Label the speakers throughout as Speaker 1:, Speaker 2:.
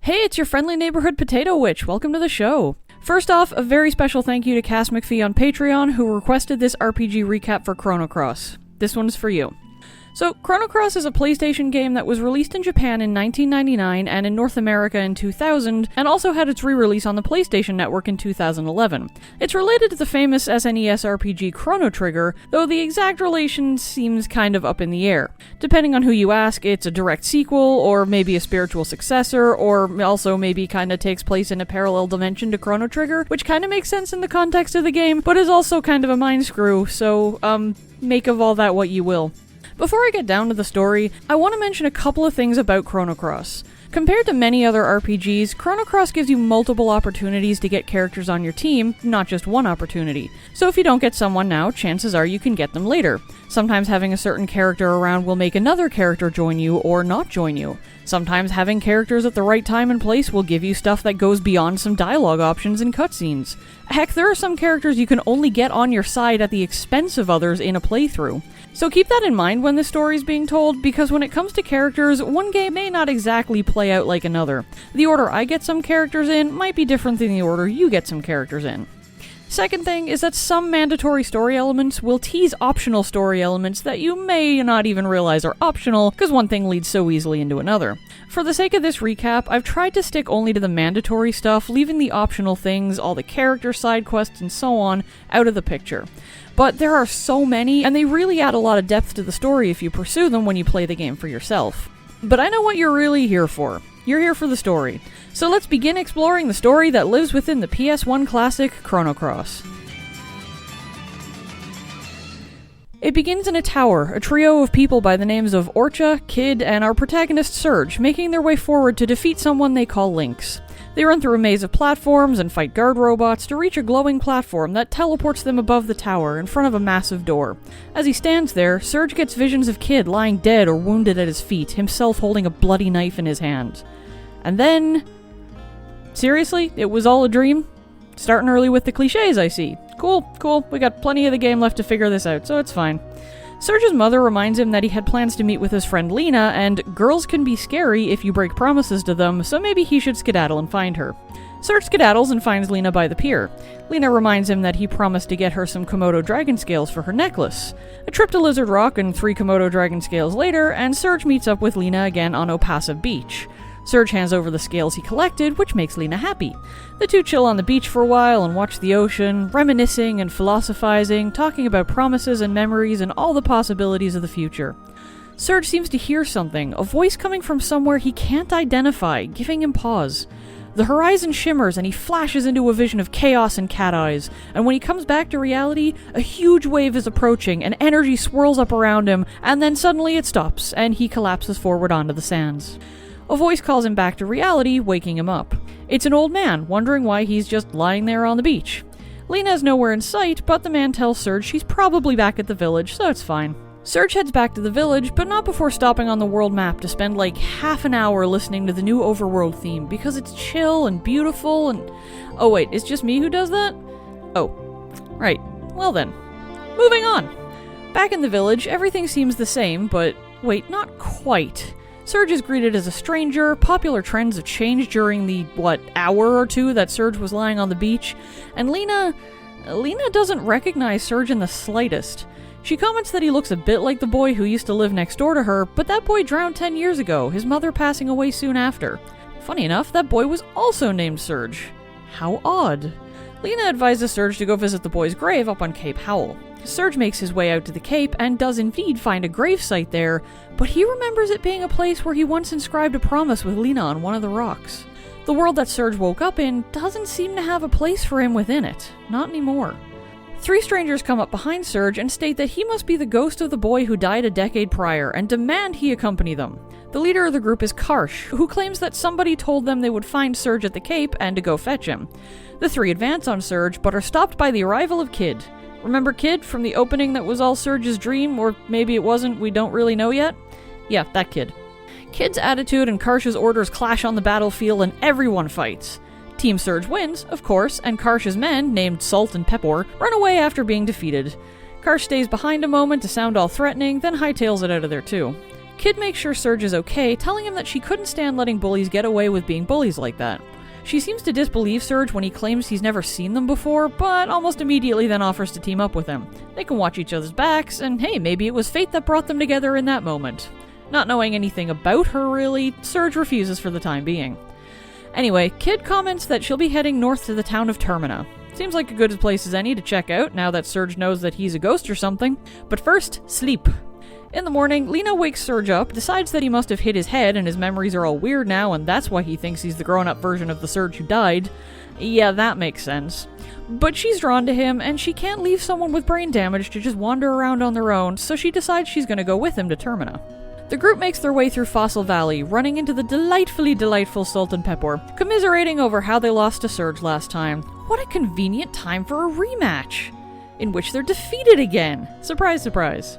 Speaker 1: Hey, it's your friendly neighborhood potato witch. Welcome to the show. First off, a very special thank you to Cass McPhee on Patreon who requested this RPG recap for Chrono Cross. This one's for you. So, Chrono Cross is a PlayStation game that was released in Japan in 1999 and in North America in 2000, and also had its re-release on the PlayStation Network in 2011. It's related to the famous SNES RPG Chrono Trigger, though the exact relation seems kind of up in the air. Depending on who you ask, it's a direct sequel, or maybe a spiritual successor, or also maybe kinda takes place in a parallel dimension to Chrono Trigger, which kinda makes sense in the context of the game, but is also kind of a mind screw, so, make of all that what you will. Before I get down to the story, I want to mention a couple of things about Chrono Cross. Compared to many other RPGs, Chrono Cross gives you multiple opportunities to get characters on your team, not just one opportunity. So if you don't get someone now, chances are you can get them later. Sometimes having a certain character around will make another character join you or not join you. Sometimes having characters at the right time and place will give you stuff that goes beyond some dialogue options in cutscenes. Heck, there are some characters you can only get on your side at the expense of others in a playthrough. So keep that in mind when the story's being told, because when it comes to characters, one game may not exactly play out like another. The order I get some characters in might be different than the order you get some characters in. Second thing is that some mandatory story elements will tease optional story elements that you may not even realize are optional, because one thing leads so easily into another. For the sake of this recap, I've tried to stick only to the mandatory stuff, leaving the optional things, all the character side quests and so on, out of the picture. But there are so many, and they really add a lot of depth to the story if you pursue them when you play the game for yourself. But I know what you're really here for. You're here for the story. So let's begin exploring the story that lives within the PS1 classic, Chrono Cross. It begins in a tower, a trio of people by the names of Orcha, Kid, and our protagonist Surge, making their way forward to defeat someone they call Lynx. They run through a maze of platforms and fight guard robots to reach a glowing platform that teleports them above the tower in front of a massive door. As he stands there, Surge gets visions of Kid lying dead or wounded at his feet, himself holding a bloody knife in his hand. And then... Seriously? It was all a dream? Starting early with the cliches, I see. Cool. We got plenty of the game left to figure this out, so it's fine. Surge's mother reminds him that he had plans to meet with his friend Lena, and girls can be scary if you break promises to them, so maybe he should skedaddle and find her. Surge skedaddles and finds Lena by the pier. Lena reminds him that he promised to get her some Komodo dragon scales for her necklace. A trip to Lizard Rock and 3 Komodo dragon scales later, and Surge meets up with Lena again on Opasa Beach. Surge hands over the scales he collected, which makes Lena happy. The two chill on the beach for a while and watch the ocean, reminiscing and philosophizing, talking about promises and memories and all the possibilities of the future. Surge seems to hear something, a voice coming from somewhere he can't identify, giving him pause. The horizon shimmers and he flashes into a vision of chaos and cat eyes, and when he comes back to reality, a huge wave is approaching and energy swirls up around him, and then suddenly it stops, and he collapses forward onto the sands. A voice calls him back to reality, waking him up. It's an old man, wondering why he's just lying there on the beach. Lena is nowhere in sight, but the man tells Surge she's probably back at the village, so it's fine. Surge heads back to the village, but not before stopping on the world map to spend like half an hour listening to the new overworld theme, because it's chill and beautiful and... Oh wait, it's just me who does that? Oh, right. Well then. Moving on! Back in the village, everything seems the same, but wait, not quite. Surge is greeted as a stranger, popular trends have changed during the, hour or two that Surge was lying on the beach, and Lena doesn't recognize Surge in the slightest. She comments that he looks a bit like the boy who used to live next door to her, but that boy drowned 10 years ago, his mother passing away soon after. Funny enough, that boy was also named Surge. How odd. Lena advises Surge to go visit the boy's grave up on Cape Howell. Surge makes his way out to the Cape and does indeed find a gravesite there, but he remembers it being a place where he once inscribed a promise with Lena on one of the rocks. The world that Surge woke up in doesn't seem to have a place for him within it. Not anymore. 3 strangers come up behind Surge and state that he must be the ghost of the boy who died a decade prior and demand he accompany them. The leader of the group is Karsh, who claims that somebody told them they would find Surge at the Cape and to go fetch him. The 3 advance on Surge, but are stopped by the arrival of Kid. Remember Kid from the opening that was all Surge's dream, or maybe it wasn't, we don't really know yet? Yeah, that Kid. Kid's attitude and Karsh's orders clash on the battlefield and everyone fights. Team Surge wins, of course, and Karsh's men, named Salt and Pepor, run away after being defeated. Karsh stays behind a moment to sound all threatening, then hightails it out of there too. Kid makes sure Surge is okay, telling him that she couldn't stand letting bullies get away with being bullies like that. She seems to disbelieve Surge when he claims he's never seen them before, but almost immediately then offers to team up with him. They can watch each other's backs, and hey, maybe it was fate that brought them together in that moment. Not knowing anything about her really, Surge refuses for the time being. Anyway, Kid comments that she'll be heading north to the town of Termina. Seems like a good place as any to check out now that Surge knows that he's a ghost or something. But first, sleep. In the morning, Lena wakes Surge up, decides that he must have hit his head and his memories are all weird now and that's why he thinks he's the grown-up version of the Surge who died. Yeah, that makes sense. But she's drawn to him and she can't leave someone with brain damage to just wander around on their own, so she decides she's going to go with him to Termina. The group makes their way through Fossil Valley, running into the delightfully delightful Salt and Pepper, commiserating over how they lost to Surge last time. What a convenient time for a rematch! In which they're defeated again! Surprise, surprise.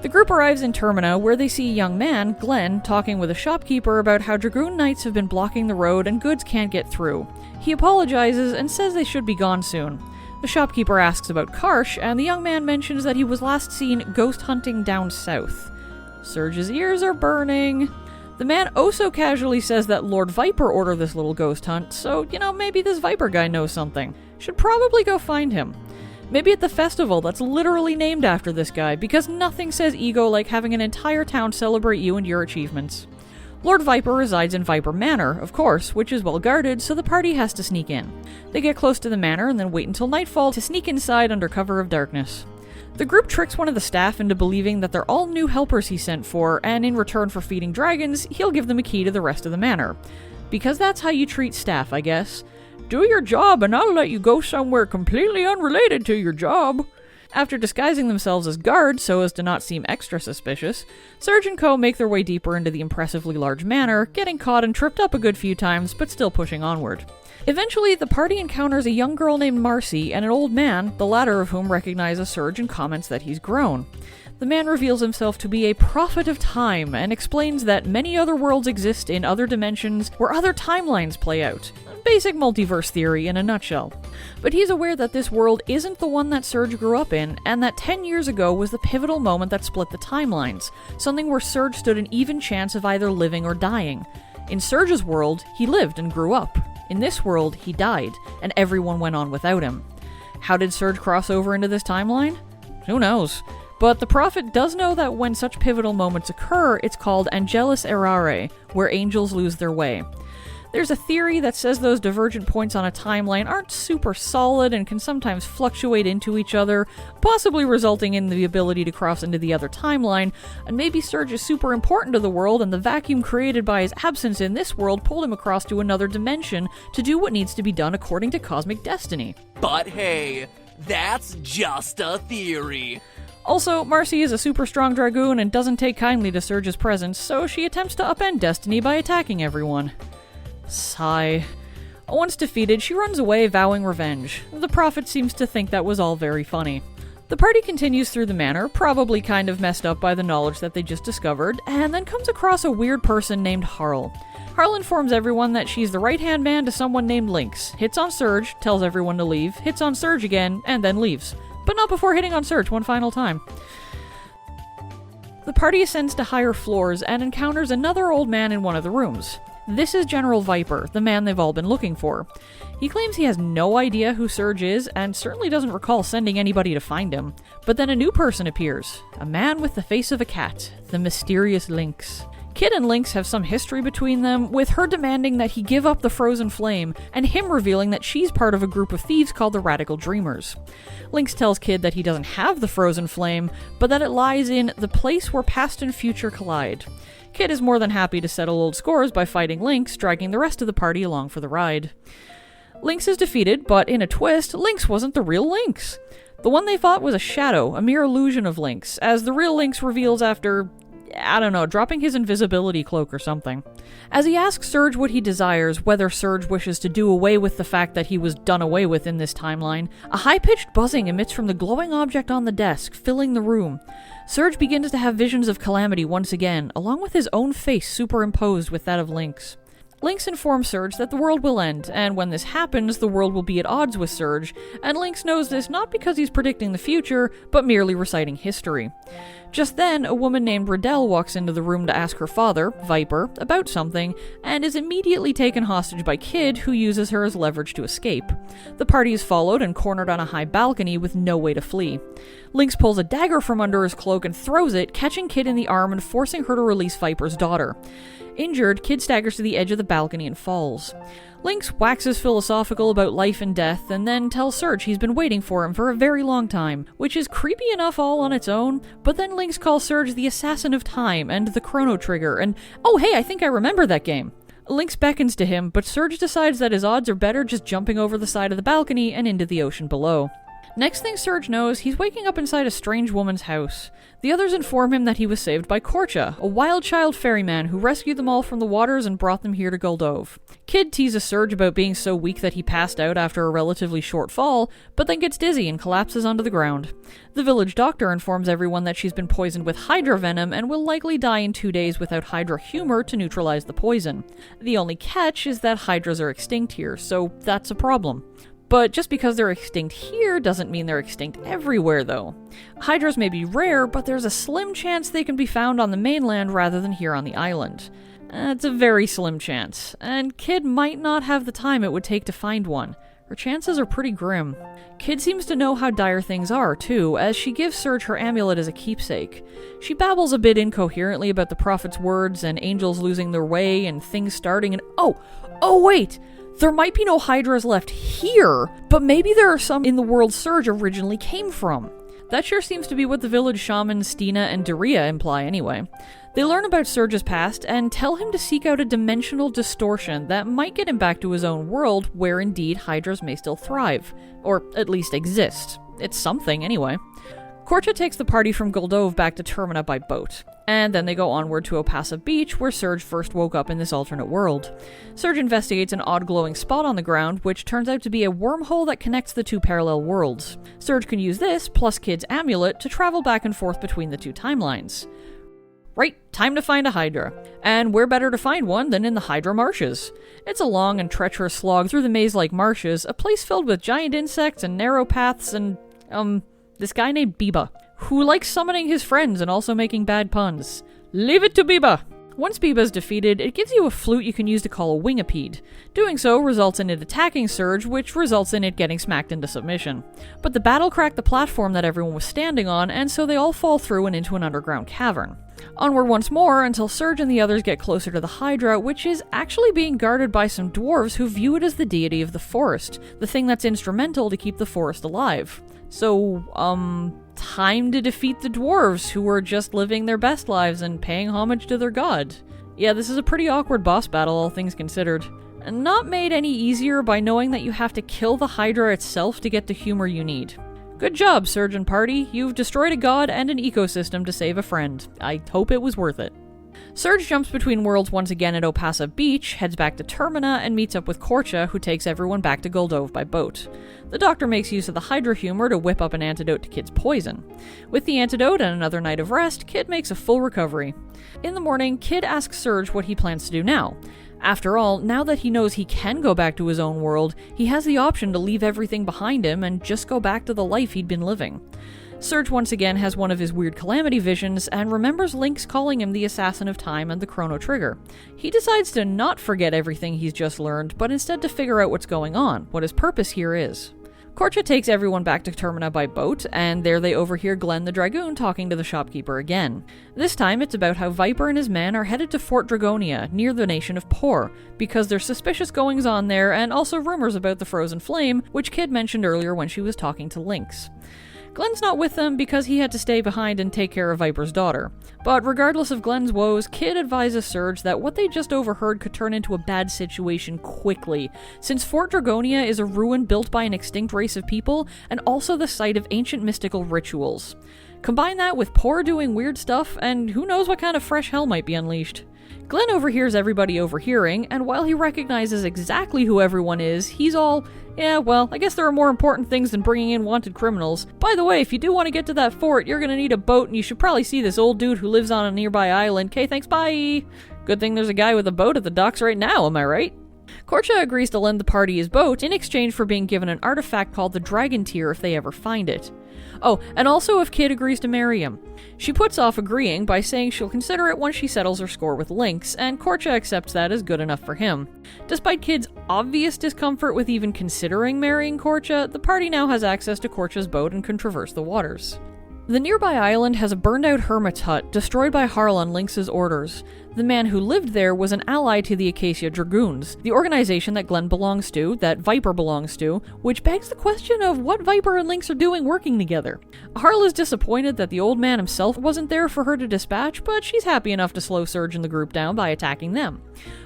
Speaker 1: The group arrives in Termina, where they see a young man, Glenn, talking with a shopkeeper about how Dragoon Knights have been blocking the road and goods can't get through. He apologizes and says they should be gone soon. The shopkeeper asks about Karsh, and the young man mentions that he was last seen ghost hunting down south. Surge's ears are burning. The man also casually says that Lord Viper ordered this little ghost hunt, so, maybe this Viper guy knows something. Should probably go find him. Maybe at the festival that's literally named after this guy, because nothing says ego like having an entire town celebrate you and your achievements. Lord Viper resides in Viper Manor, of course, which is well guarded, so the party has to sneak in. They get close to the manor and then wait until nightfall to sneak inside under cover of darkness. The group tricks one of the staff into believing that they're all new helpers he sent for, and in return for feeding dragons, he'll give them a key to the rest of the manor. Because that's how you treat staff, I guess. Do your job and I'll let you go somewhere completely unrelated to your job. After disguising themselves as guards so as to not seem extra suspicious, Surge and Co. make their way deeper into the impressively large manor, getting caught and tripped up a good few times, but still pushing onward. Eventually, the party encounters a young girl named Marcy and an old man, the latter of whom recognizes Surge and comments that he's grown. The man reveals himself to be a prophet of time and explains that many other worlds exist in other dimensions where other timelines play out. Basic multiverse theory in a nutshell. But he's aware that this world isn't the one that Surge grew up in, and that 10 years ago was the pivotal moment that split the timelines, something where Surge stood an even chance of either living or dying. In Surge's world, he lived and grew up. In this world, he died, and everyone went on without him. How did Surge cross over into this timeline? Who knows? But the prophet does know that when such pivotal moments occur, it's called Angelus Errare, where angels lose their way. There's a theory that says those divergent points on a timeline aren't super solid and can sometimes fluctuate into each other, possibly resulting in the ability to cross into the other timeline, and maybe Surge is super important to the world and the vacuum created by his absence in this world pulled him across to another dimension to do what needs to be done according to cosmic destiny.
Speaker 2: But hey, that's just a theory.
Speaker 1: Also, Marcy is a super strong Dragoon and doesn't take kindly to Surge's presence, so she attempts to upend destiny by attacking everyone. Sigh. Once defeated, she runs away, vowing revenge. The prophet seems to think that was all very funny. The party continues through the manor, probably kind of messed up by the knowledge that they just discovered, and then comes across a weird person named Harl. Harl informs everyone that she's the right-hand man to someone named Lynx, hits on Surge, tells everyone to leave, hits on Surge again, and then leaves. But not before hitting on Surge one final time. The party ascends to higher floors and encounters another old man in one of the rooms. This is General Viper, the man they've all been looking for. He claims he has no idea who Surge is, and certainly doesn't recall sending anybody to find him. But then a new person appears, a man with the face of a cat, the mysterious Lynx. Kid and Lynx have some history between them, with her demanding that he give up the frozen flame, and him revealing that she's part of a group of thieves called the Radical Dreamers. Lynx tells Kid that he doesn't have the frozen flame, but that it lies in the place where past and future collide. Kid is more than happy to settle old scores by fighting Lynx, dragging the rest of the party along for the ride. Lynx is defeated, but in a twist, Lynx wasn't the real Lynx. The one they fought was a shadow, a mere illusion of Lynx, as the real Lynx reveals after, dropping his invisibility cloak or something. As he asks Surge what he desires, whether Surge wishes to do away with the fact that he was done away with in this timeline, a high-pitched buzzing emits from the glowing object on the desk, filling the room. Surge begins to have visions of Calamity once again, along with his own face superimposed with that of Lynx. Lynx informs Surge that the world will end, and when this happens, the world will be at odds with Surge, and Lynx knows this not because he's predicting the future, but merely reciting history. Just then, a woman named Riddell walks into the room to ask her father, Viper, about something, and is immediately taken hostage by Kid, who uses her as leverage to escape. The party is followed and cornered on a high balcony with no way to flee. Lynx pulls a dagger from under his cloak and throws it, catching Kid in the arm and forcing her to release Viper's daughter. Injured, Kid staggers to the edge of the balcony and falls. Lynx waxes philosophical about life and death, and then tells Surge he's been waiting for him for a very long time, which is creepy enough all on its own, but then Lynx calls Surge the Assassin of Time and the Chrono Trigger, and oh hey, I think I remember that game. Lynx beckons to him, but Surge decides that his odds are better just jumping over the side of the balcony and into the ocean below. Next thing Surge knows, he's waking up inside a strange woman's house. The others inform him that he was saved by Korcha, a wild child ferryman who rescued them all from the waters and brought them here to Guldove. Kid teases Surge about being so weak that he passed out after a relatively short fall, but then gets dizzy and collapses onto the ground. The village doctor informs everyone that she's been poisoned with Hydra venom and will likely die in 2 days without Hydra humor to neutralize the poison. The only catch is that Hydras are extinct here, so that's a problem. But just because they're extinct here doesn't mean they're extinct everywhere, though. Hydras may be rare, but there's a slim chance they can be found on the mainland rather than here on the island. It's a very slim chance, and Kid might not have the time it would take to find one. Her chances are pretty grim. Kid seems to know how dire things are, too, as she gives Surge her amulet as a keepsake. She babbles a bit incoherently about the prophet's words and angels losing their way and things starting and oh wait! There might be no Hydras left here, but maybe there are some in the world Surge originally came from. That sure seems to be what the village shamans Stina and Daria imply anyway. They learn about Surge's past and tell him to seek out a dimensional distortion that might get him back to his own world where indeed Hydras may still thrive. Or at least exist. It's something anyway. Korcha takes the party from Guldove back to Termina by boat, and then they go onward to Opasa Beach, where Surge first woke up in this alternate world. Surge investigates an odd glowing spot on the ground, which turns out to be a wormhole that connects the two parallel worlds. Surge can use this, plus Kid's amulet, to travel back and forth between the two timelines. Right, time to find a Hydra. And where better to find one than in the Hydra Marshes? It's a long and treacherous slog through the maze-like marshes, a place filled with giant insects and narrow paths and, this guy named Biba, who likes summoning his friends and also making bad puns. Leave it to Biba! Once Biba is defeated, it gives you a flute you can use to call a wingipede. Doing so results in it attacking Surge, which results in it getting smacked into submission. But the battle cracked the platform that everyone was standing on, and so they all fall through and into an underground cavern. Onward once more until Surge and the others get closer to the Hydra, which is actually being guarded by some dwarves who view it as the deity of the forest, the thing that's instrumental to keep the forest alive. So, time to defeat the dwarves, who were just living their best lives and paying homage to their god. Yeah, this is a pretty awkward boss battle, all things considered. And not made any easier by knowing that you have to kill the Hydra itself to get the humor you need. Good job, Surge and party. You've destroyed a god and an ecosystem to save a friend. I hope it was worth it. Surge jumps between worlds once again at Opasa Beach, heads back to Termina, and meets up with Korcha, who takes everyone back to Guldove by boat. The doctor makes use of the Hydra humor to whip up an antidote to Kid's poison. With the antidote and another night of rest, Kid makes a full recovery. In the morning, Kid asks Surge what he plans to do now. After all, now that he knows he can go back to his own world, he has the option to leave everything behind him and just go back to the life he'd been living. Surge once again has one of his weird calamity visions and remembers Lynx calling him the Assassin of Time and the Chrono Trigger. He decides to not forget everything he's just learned, but instead to figure out what's going on, what his purpose here is. Korcha takes everyone back to Termina by boat, and there they overhear Glenn the Dragoon talking to the shopkeeper again. This time it's about how Viper and his men are headed to Fort Dragonia, near the nation of Por, because there's suspicious goings-on there and also rumors about the Frozen Flame, which Kid mentioned earlier when she was talking to Lynx. Glenn's not with them because he had to stay behind and take care of Viper's daughter. But regardless of Glenn's woes, Kid advises Surge that what they just overheard could turn into a bad situation quickly, since Fort Dragonia is a ruin built by an extinct race of people and also the site of ancient mystical rituals. Combine that with Por doing weird stuff, and who knows what kind of fresh hell might be unleashed. Glenn overhears everybody overhearing, and while he recognizes exactly who everyone is, he's all, yeah, well, I guess there are more important things than bringing in wanted criminals. By the way, if you do want to get to that fort, you're gonna need a boat, and you should probably see this old dude who lives on a nearby island. Okay, thanks, bye! Good thing there's a guy with a boat at the docks right now, am I right? Korcha agrees to lend the party his boat in exchange for being given an artifact called the Dragon Tear if they ever find it. Oh, and also if Kid agrees to marry him. She puts off agreeing by saying she'll consider it once she settles her score with Lynx, and Korcha accepts that as good enough for him. Despite Kid's obvious discomfort with even considering marrying Korcha, the party now has access to Korcha's boat and can traverse the waters. The nearby island has a burned-out hermit's hut, destroyed by Harl on Lynx's orders. The man who lived there was an ally to the Acacia Dragoons, the organization that Glenn belongs to, that Viper belongs to, which begs the question of what Viper and Lynx are doing working together. Harl is disappointed that the old man himself wasn't there for her to dispatch, but she's happy enough to slow Surge and the group down by attacking them.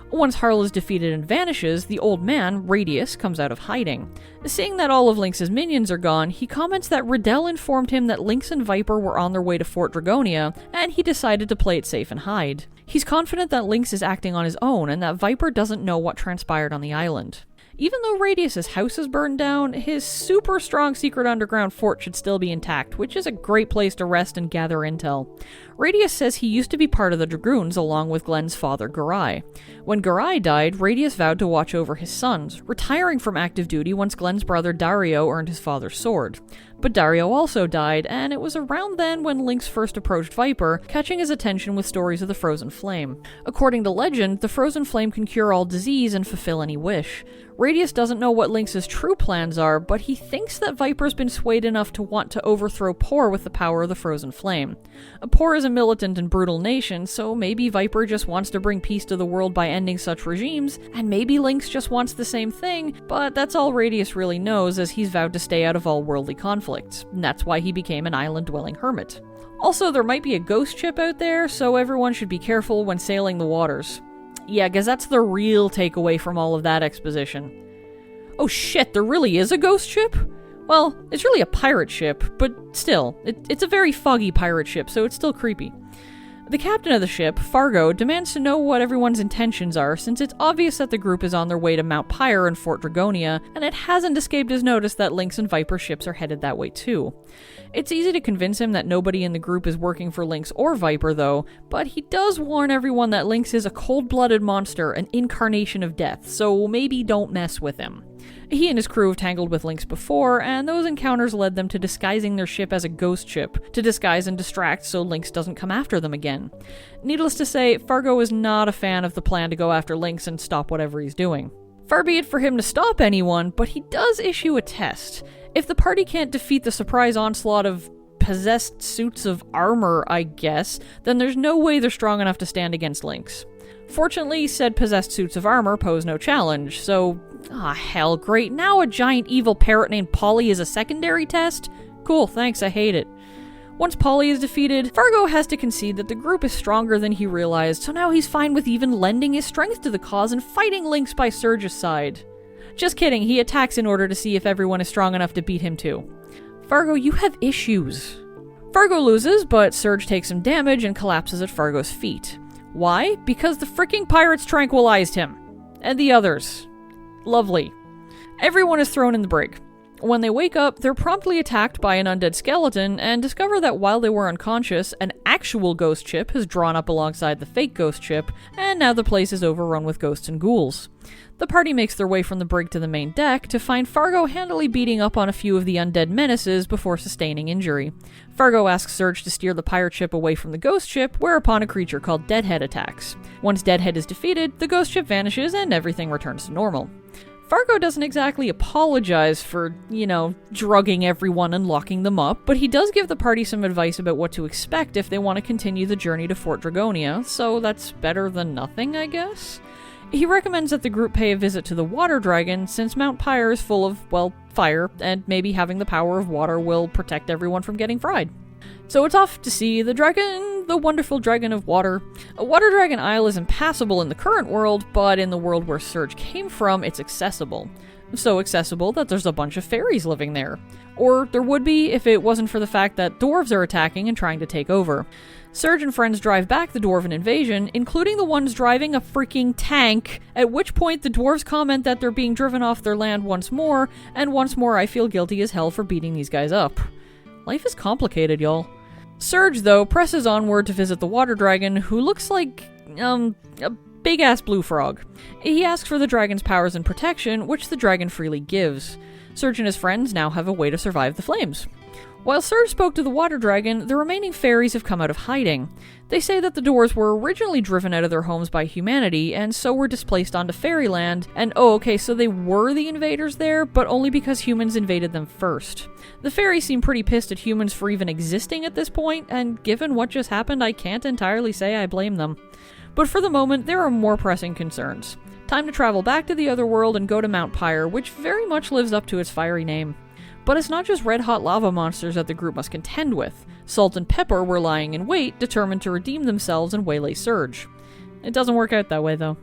Speaker 1: Once Harl is defeated and vanishes, the old man, Radius, comes out of hiding. Seeing that all of Lynx's minions are gone, he comments that Riddell informed him that Lynx and Viper were on their way to Fort Dragonia, and he decided to play it safe and hide. He's confident that Lynx is acting on his own and that Viper doesn't know what transpired on the island. Even though Radius's house is burned down, his super strong secret underground fort should still be intact, which is a great place to rest and gather intel. Radius says he used to be part of the Dragoons along with Glenn's father, Garai. When Garai died, Radius vowed to watch over his sons, retiring from active duty once Glenn's brother Dario earned his father's sword. But Dario also died, and it was around then when Lynx first approached Viper, catching his attention with stories of the Frozen Flame. According to legend, the Frozen Flame can cure all disease and fulfill any wish. Radius doesn't know what Lynx's true plans are, but he thinks that Viper's been swayed enough to want to overthrow Por with the power of the Frozen Flame. Por is a militant and brutal nation, so maybe Viper just wants to bring peace to the world by ending such regimes, and maybe Lynx just wants the same thing, but that's all Radius really knows, as he's vowed to stay out of all worldly conflicts, and that's why he became an island-dwelling hermit. Also, there might be a ghost ship out there, so everyone should be careful when sailing the waters. Yeah, because that's the real takeaway from all of that exposition. Oh shit, there really is a ghost ship? Well, it's really a pirate ship, but still, it's a very foggy pirate ship, so it's still creepy. The captain of the ship, Fargo, demands to know what everyone's intentions are, since it's obvious that the group is on their way to Mount Pyre and Fort Dragonia, and it hasn't escaped his notice that Lynx and Viper ships are headed that way too. It's easy to convince him that nobody in the group is working for Lynx or Viper, though, but he does warn everyone that Lynx is a cold-blooded monster, an incarnation of death, so maybe don't mess with him. He and his crew have tangled with Lynx before, and those encounters led them to disguising their ship as a ghost ship, to disguise and distract so Lynx doesn't come after them again. Needless to say, Fargo is not a fan of the plan to go after Lynx and stop whatever he's doing. Far be it for him to stop anyone, but he does issue a test. If the party can't defeat the surprise onslaught of possessed suits of armor, I guess, then there's no way they're strong enough to stand against Lynx. Fortunately, said possessed suits of armor pose no challenge, so... hell, great, now a giant evil parrot named Polly is a secondary test? Cool, thanks, I hate it. Once Polly is defeated, Fargo has to concede that the group is stronger than he realized, so now he's fine with even lending his strength to the cause and fighting Lynx by Surge's side. Just kidding, he attacks in order to see if everyone is strong enough to beat him too. Fargo, you have issues. Fargo loses, but Surge takes some damage and collapses at Fargo's feet. Why? Because the freaking pirates tranquilized him. And the others. Lovely. Everyone is thrown in the brig. When they wake up, they're promptly attacked by an undead skeleton and discover that while they were unconscious, an actual ghost ship has drawn up alongside the fake ghost ship, and now the place is overrun with ghosts and ghouls. The party makes their way from the brig to the main deck to find Fargo handily beating up on a few of the undead menaces before sustaining injury. Fargo asks Surge to steer the pirate ship away from the ghost ship, whereupon a creature called Deadhead attacks. Once Deadhead is defeated, the ghost ship vanishes and everything returns to normal. Fargo doesn't exactly apologize for, drugging everyone and locking them up, but he does give the party some advice about what to expect if they want to continue the journey to Fort Dragonia, so that's better than nothing, I guess? He recommends that the group pay a visit to the Water Dragon, since Mount Pyre is full of, fire, and maybe having the power of water will protect everyone from getting fried. So it's off to see the dragon, the wonderful dragon of water. A Water Dragon Isle is impassable in the current world, but in the world where Surge came from, it's accessible. So accessible that there's a bunch of fairies living there. Or there would be if it wasn't for the fact that dwarves are attacking and trying to take over. Surge and friends drive back the dwarven invasion, including the ones driving a freaking tank, at which point the dwarves comment that they're being driven off their land once more, and once more I feel guilty as hell for beating these guys up. Life is complicated, y'all. Surge, though, presses onward to visit the Water Dragon, who looks like a big-ass blue frog. He asks for the dragon's powers and protection, which the dragon freely gives. Surge and his friends now have a way to survive the flames. While Surge spoke to the water dragon, the remaining fairies have come out of hiding. They say that the dwarves were originally driven out of their homes by humanity, and so were displaced onto fairyland, and so they were the invaders there, but only because humans invaded them first. The fairies seem pretty pissed at humans for even existing at this point, and given what just happened, I can't entirely say I blame them. But for the moment, there are more pressing concerns. Time to travel back to the other world and go to Mount Pyre, which very much lives up to its fiery name. But it's not just red-hot lava monsters that the group must contend with. Salt and Pepper were lying in wait, determined to redeem themselves and waylay Surge. It doesn't work out that way, though.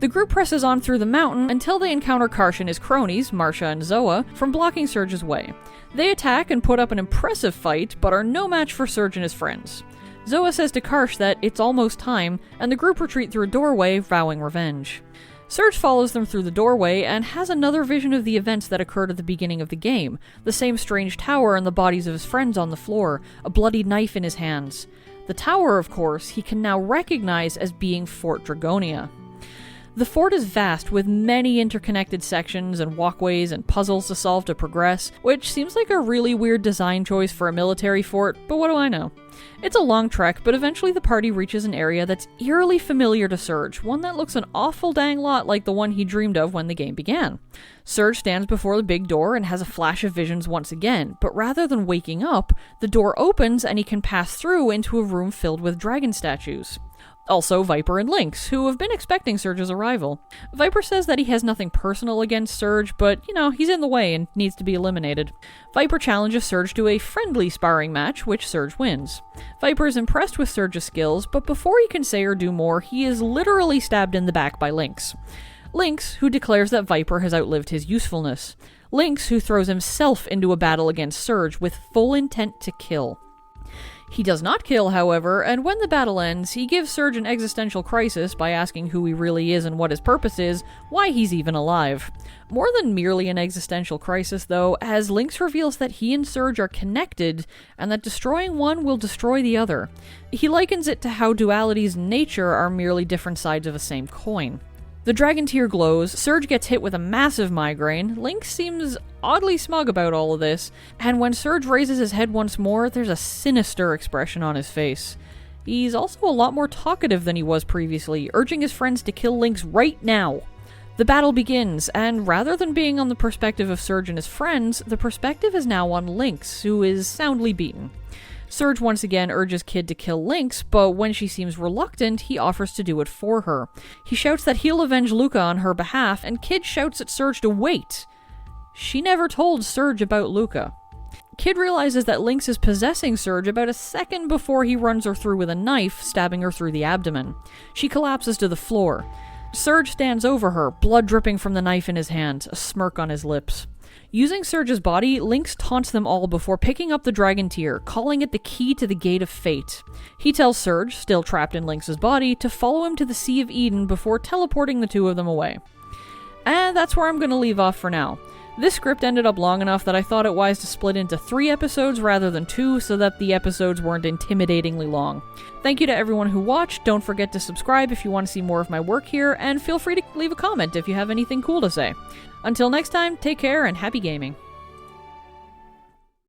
Speaker 1: The group presses on through the mountain until they encounter Karsh and his cronies, Marcia and Zoa, from blocking Surge's way. They attack and put up an impressive fight, but are no match for Surge and his friends. Zoa says to Karsh that it's almost time, and the group retreat through a doorway, vowing revenge. Surge follows them through the doorway and has another vision of the events that occurred at the beginning of the game. The same strange tower and the bodies of his friends on the floor, a bloody knife in his hands. The tower, of course, he can now recognize as being Fort Dragonia. The fort is vast, with many interconnected sections and walkways and puzzles to solve to progress, which seems like a really weird design choice for a military fort, but what do I know? It's a long trek, but eventually the party reaches an area that's eerily familiar to Surge, one that looks an awful dang lot like the one he dreamed of when the game began. Surge stands before the big door and has a flash of visions once again, but rather than waking up, the door opens and he can pass through into a room filled with dragon statues. Also, Viper and Lynx, who have been expecting Surge's arrival. Viper says that he has nothing personal against Surge, but, he's in the way and needs to be eliminated. Viper challenges Surge to a friendly sparring match, which Surge wins. Viper is impressed with Surge's skills, but before he can say or do more, he is literally stabbed in the back by Lynx. Lynx, who declares that Viper has outlived his usefulness. Lynx, who throws himself into a battle against Surge with full intent to kill. He does not kill, however, and when the battle ends, he gives Surge an existential crisis by asking who he really is and what his purpose is, why he's even alive. More than merely an existential crisis, though, as Lynx reveals that he and Surge are connected, and that destroying one will destroy the other. He likens it to how dualities in nature are merely different sides of a same coin. The dragon tear glows, Surge gets hit with a massive migraine, Lynx seems oddly smug about all of this, and when Surge raises his head once more, there's a sinister expression on his face. He's also a lot more talkative than he was previously, urging his friends to kill Lynx right now. The battle begins, and rather than being on the perspective of Surge and his friends, the perspective is now on Lynx, who is soundly beaten. Surge once again urges Kid to kill Lynx, but when she seems reluctant, he offers to do it for her. He shouts that he'll avenge Luca on her behalf, and Kid shouts at Surge to wait. She never told Surge about Luca. Kid realizes that Lynx is possessing Surge about a second before he runs her through with a knife, stabbing her through the abdomen. She collapses to the floor. Surge stands over her, blood dripping from the knife in his hand, a smirk on his lips. Using Surge's body, Lynx taunts them all before picking up the dragon tear, calling it the key to the Gate of Fate. He tells Surge, still trapped in Lynx's body, to follow him to the Sea of Eden before teleporting the two of them away. And that's where I'm going to leave off for now. This script ended up long enough that I thought it wise to split into 3 episodes rather than 2 so that the episodes weren't intimidatingly long. Thank you to everyone who watched, don't forget to subscribe if you want to see more of my work here, and feel free to leave a comment if you have anything cool to say. Until next time, take care and happy gaming.